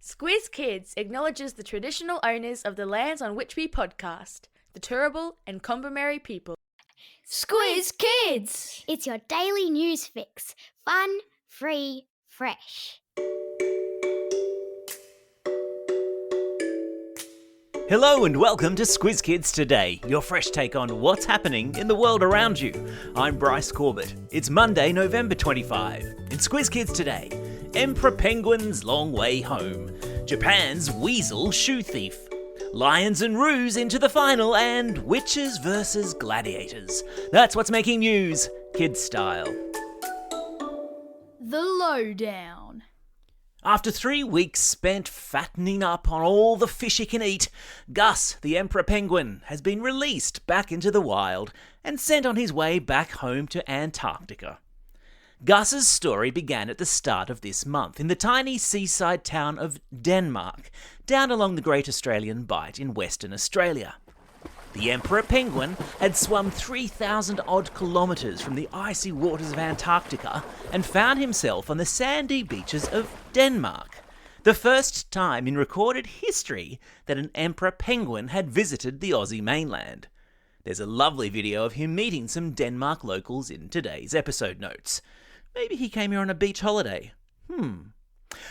Squiz Kids acknowledges the traditional owners of the lands on which we podcast, the Turrbal and Combermary people. Squiz Kids! It's your daily news fix. Fun, free, fresh. Hello and welcome to Squiz Kids Today, your fresh take on what's happening in the world around you. I'm Bryce Corbett. It's Monday, November 25. In Squiz Kids Today, Emperor Penguin's long way home, Japan's weasel shoe thief, Lions and Roos into the final, and witches versus gladiators. That's what's making news, kids style. The Lowdown. After 3 weeks spent fattening up on all the fish he can eat, Gus, the emperor penguin, has been released back into the wild and sent on his way back home to Antarctica. Gus's story began at the start of this month in the tiny seaside town of Denmark, down along the Great Australian Bight in Western Australia. The emperor penguin had swum 3,000 odd kilometres from the icy waters of Antarctica and found himself on the sandy beaches of Denmark, the first time in recorded history that an emperor penguin had visited the Aussie mainland. There's a lovely video of him meeting some Denmark locals in today's episode notes. Maybe he came here on a beach holiday.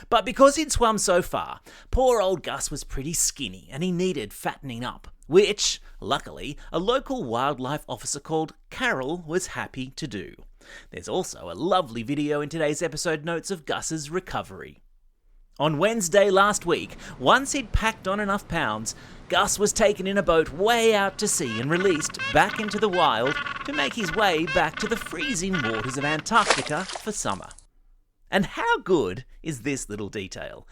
But because he'd swum so far, poor old Gus was pretty skinny and he needed fattening up, which, luckily, a local wildlife officer called Carol was happy to do. There's also a lovely video in today's episode notes of Gus's recovery. On Wednesday last week, once he'd packed on enough pounds, Gus was taken in a boat way out to sea and released back into the wild to make his way back to the freezing waters of Antarctica for summer. And how good is this little detail?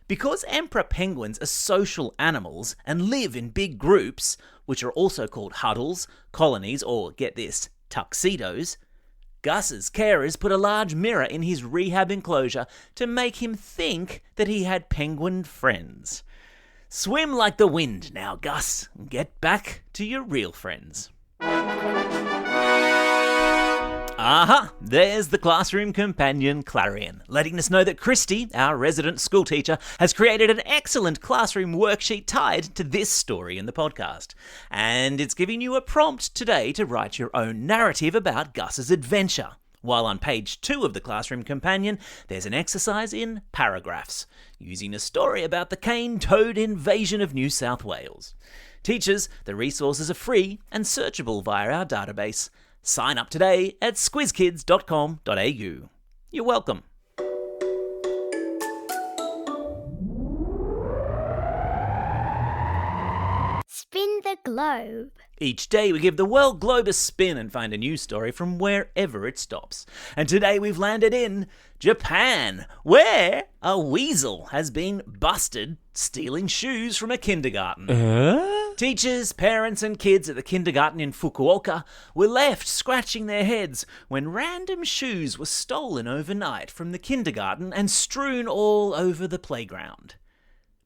Because emperor penguins are social animals and live in big groups, which are also called huddles, colonies, or, get this, tuxedos, Gus's carers put a large mirror in his rehab enclosure to make him think that he had penguin friends. Swim like the wind now, Gus, and get back to your real friends. There's the classroom companion Clarion, letting us know that Christy, our resident school teacher, has created an excellent classroom worksheet tied to this story in the podcast. And it's giving you a prompt today to write your own narrative about Gus's adventure. While on page 2 of the classroom companion, there's an exercise in paragraphs, using a story about the cane-toad invasion of New South Wales. Teachers, the resources are free and searchable via our database. Sign up today at squizkids.com.au. You're welcome. Spin the globe. Each day we give the world globe a spin and find a news story from wherever it stops. And today we've landed in Japan, where a weasel has been busted stealing shoes from a kindergarten. Teachers, parents and kids at the kindergarten in Fukuoka were left scratching their heads when random shoes were stolen overnight from the kindergarten and strewn all over the playground.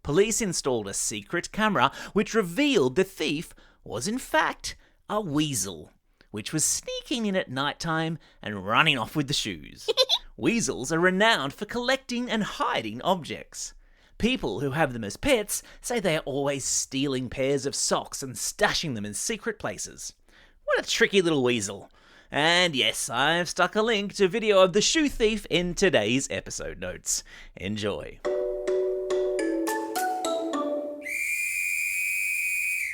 Police installed a secret camera which revealed the thief was in fact a weasel, which was sneaking in at night time and running off with the shoes. Weasels are renowned for collecting and hiding objects. People who have them as pets say they are always stealing pairs of socks and stashing them in secret places. What a tricky little weasel. And yes, I've stuck a link to a video of the shoe thief in today's episode notes. Enjoy.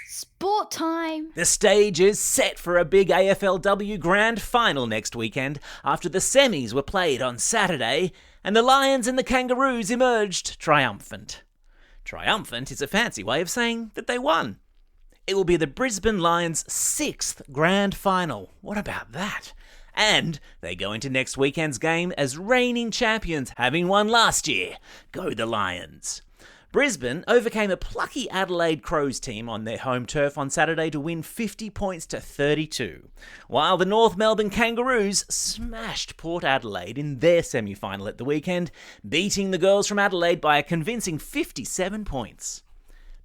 Sport time. The stage is set for a big AFLW Grand Final next weekend after the semis were played on Saturday and the Lions and the Kangaroos emerged triumphant. Triumphant is a fancy way of saying that they won. It will be the Brisbane Lions' 6th Grand Final. What about that? And they go into next weekend's game as reigning champions, having won last year. Go the Lions. Brisbane overcame a plucky Adelaide Crows team on their home turf on Saturday to win 50 points to 32, while the North Melbourne Kangaroos smashed Port Adelaide in their semi-final at the weekend, beating the girls from Adelaide by a convincing 57 points.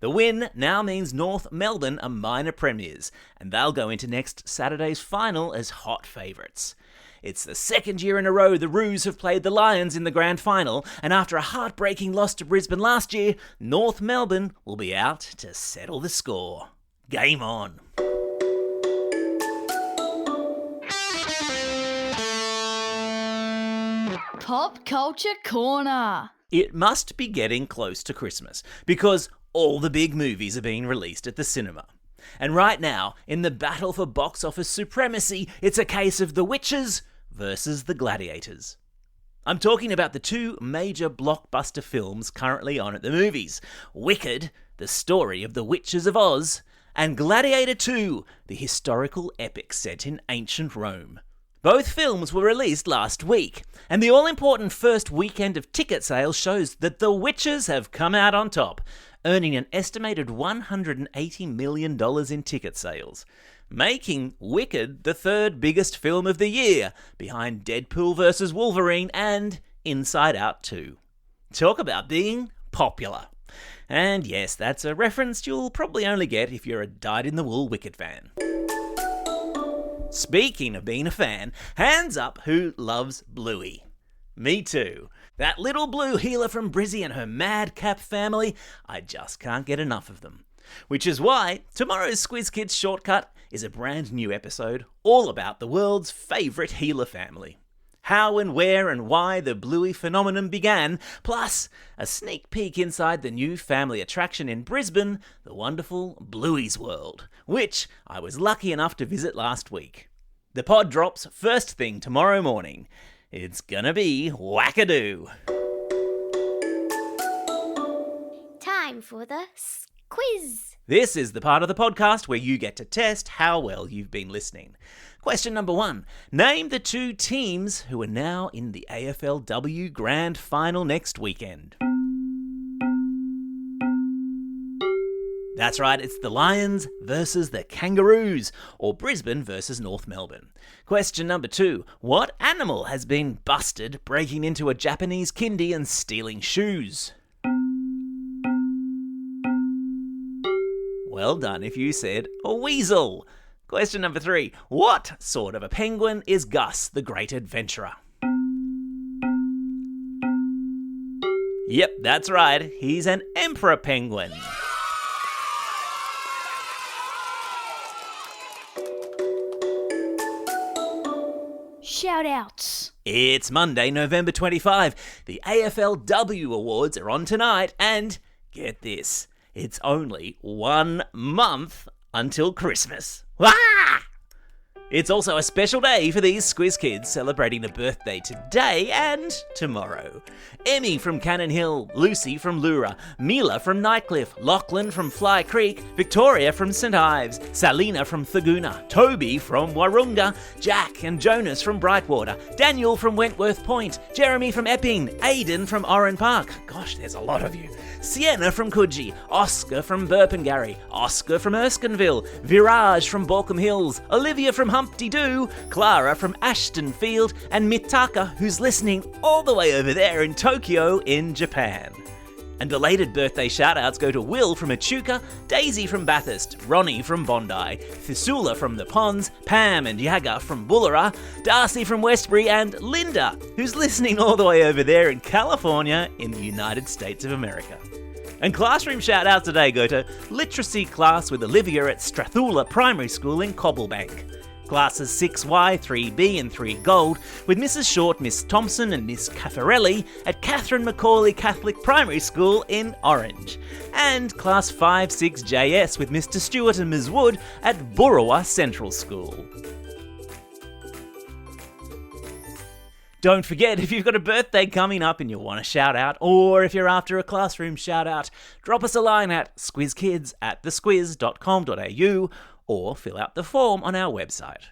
The win now means North Melbourne are minor premiers, and they'll go into next Saturday's final as hot favourites. It's the second year in a row the Roos have played the Lions in the Grand Final, and after a heartbreaking loss to Brisbane last year, North Melbourne will be out to settle the score. Game on. Pop Culture Corner. It must be getting close to Christmas, because all the big movies are being released at the cinema. And right now, in the battle for box office supremacy, it's a case of the witches versus the gladiators. I'm talking about the two major blockbuster films currently on at the movies: Wicked, the story of the witches of Oz, and Gladiator II, the historical epic set in ancient Rome. Both films were released last week, and the all-important first weekend of ticket sales shows that the witches have come out on top, earning an estimated $180 million in ticket sales, making Wicked the third biggest film of the year, behind Deadpool vs. Wolverine and Inside Out 2. Talk about being popular. And yes, that's a reference you'll probably only get if you're a dyed-in-the-wool Wicked fan. Speaking of being a fan, hands up who loves Bluey. Me too. That little blue healer from Brizzy and her madcap family, I just can't get enough of them. Which is why tomorrow's Squiz Kids Shortcut is a brand new episode all about the world's favourite healer family. How and where and why the Bluey phenomenon began, plus a sneak peek inside the new family attraction in Brisbane, the wonderful Bluey's World, which I was lucky enough to visit last week. The pod drops first thing tomorrow morning. It's gonna be wackadoo. Time for the quiz. This is the part of the podcast where you get to test how well you've been listening. Question number 1. Name the two teams who are now in the AFLW Grand Final next weekend. That's right, it's the Lions versus the Kangaroos, or Brisbane versus North Melbourne. Question number 2. What animal has been busted breaking into a Japanese kindy and stealing shoes? Well done if you said a weasel. Question number 3. What sort of a penguin is Gus, the great adventurer? Yep, that's right. He's an emperor penguin. Shoutouts. It's Monday, November 25. The AFLW Awards are on tonight, and get this, it's only 1 month until Christmas. Wah! It's also a special day for these Squiz Kids, celebrating a birthday today and tomorrow. Emmy from Cannon Hill, Lucy from Lura, Mila from Nightcliff, Lachlan from Fly Creek, Victoria from St Ives, Salina from Thaguna, Toby from Warunga, Jack and Jonas from Brightwater, Daniel from Wentworth Point, Jeremy from Epping, Aidan from Oran Park, gosh, there's a lot of you, Sienna from Coogee, Oscar from Burpengary, Oscar from Erskineville, Viraj from Balcombe Hills, Olivia from Humpty Doo, Clara from Ashton Field, and Mitaka, who's listening all the way over there in Tokyo in Japan. And belated birthday shoutouts go to Will from Echuca, Daisy from Bathurst, Ronnie from Bondi, Thisula from The Ponds, Pam and Yaga from Bullera, Darcy from Westbury, and Linda, who's listening all the way over there in California in the United States of America. And classroom shout-outs today go to Literacy class with Olivia at Strathula Primary School in Cobblebank. Classes 6Y, 3B and 3 Gold with Mrs Short, Miss Thompson and Miss Caffarelli at Catherine Macaulay Catholic Primary School in Orange. And Class 5-6JS with Mr Stewart and Ms Wood at Burrawa Central School. Don't forget, if you've got a birthday coming up and you want a shout out, or if you're after a classroom shout out, drop us a line at squizkids@thesquiz.com.au or fill out the form on our website.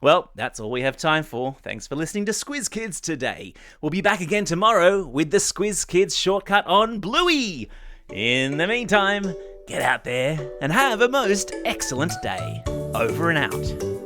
Well, that's all we have time for. Thanks for listening to Squiz Kids today. We'll be back again tomorrow with the Squiz Kids Shortcut on Bluey. In the meantime, get out there and have a most excellent day. Over and out.